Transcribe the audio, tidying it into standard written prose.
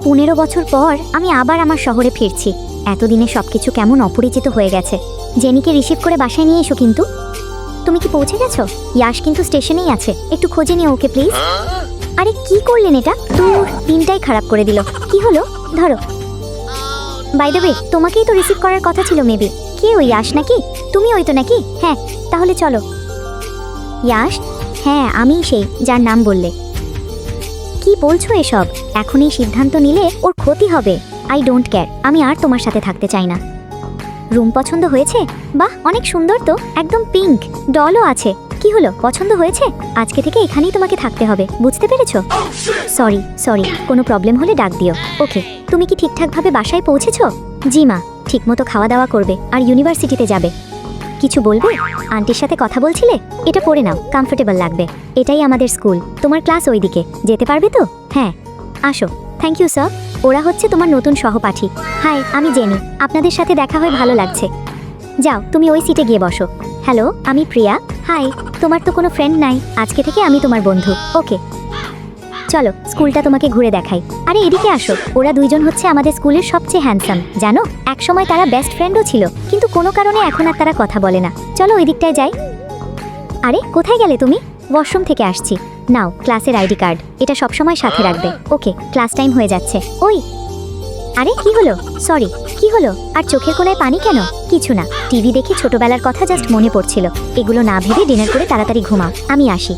15 বছর পর আমি আবার আমার শহরে ফিরছি। এতদিনে সবকিছু কেমন অপরিচিত হয়ে গেছে। জেনিকে রিসিভ করে বাসায় নিয়ে এসো কিন্তু। তুমি কি পৌঁছে গেছো? ইয়াশ কিন্তু স্টেশনেই আছে, একটু খোঁজে নিও ওকে প্লিজ। আরে কি করলেন এটা? তোর দিনটাই খারাপ করে দিল। কি হলো? ধরো। বাই দ্য ওয়ে, তোমাকেই তো রিসিভ করার কথা ছিল মেবি। কে ওই ইয়াশ নাকি? তুমি ওই তো নাকি? হ্যাঁ, তাহলে চলো। ইয়াশ? হ্যাঁ, আমিই সেই যার নাম বললে। কি বলছো এসব? এখন এই সিদ্ধান্ত নিলে ওর ক্ষতি হবে। আই ডোন্ট কেয়ার, আমি আর তোমার সাথে থাকতে চাই না। রুম পছন্দ হয়েছে? বাহ, অনেক সুন্দর তো, একদম পিঙ্ক, ডলও আছে। কি হলো, পছন্দ হয়েছে? আজকে থেকে এখানেই তোমাকে থাকতে হবে, বুঝতে পেরেছো? সরি, কোনো প্রবলেম হলে ডাক দিও। ওকে, তুমি কি ঠিকঠাকভাবে বাসায় পৌঁছেছো? জি মা, ঠিকমতো খাওয়া দাওয়া করবে আর ইউনিভার্সিটিতে যাবে। কিছু বলবে? আন্টির সাথে কথা বলছিলে? এটা পড়ে নাও, কমফোর্টেবল লাগবে। এটাই আমাদের স্কুল, তোমার ক্লাস ওইদিকে, যেতে পারবে তো? হ্যাঁ, আসো। Thank you sir. ওরা হচ্ছে তোমার নতুন সহপাঠী। হাই, আমি জেনি, আপনাদের সাথে দেখা হয়ে ভালো লাগছে। যাও, তুমি ওই সিটে গিয়ে বসো। হ্যালো, আমি প্রিয়া। হাই, তোমার তো কোনো ফ্রেন্ড নাই, আজকে থেকে আমি তোমার বন্ধু। ওকে, চলো স্কুলটা তোমাকে ঘুরে দেখাই। আরে এদিকে আসো, ওরা দুইজন হচ্ছে আমাদের স্কুলের সবচেয়ে হ্যান্ডসাম, জানো? একসময় তারা বেস্ট ফ্রেন্ডও ছিল, কিন্তু কোনো কারণে এখন আর তারা কথা বলে না। চলো ওই দিকটায় যাই। আরে কোথায় গেলে তুমি? ওয়াশরুম থেকে আসছি। নাও ক্লাসের আইডি কার্ড, এটা সবসময় সাথে রাখবে। ওকে, ক্লাস টাইম হয়ে যাচ্ছে। ওই, আরে কি হলো? সরি, কি হলো? আর চোখের কোণায় পানি কেন? কিছু না, টিভি দেখে ছোটবেলার কথা জাস্ট মনে পড়ছিল। এগুলো না ভেবে ডিনার করে তাড়াতাড়ি ঘুমাও, আমি আসি।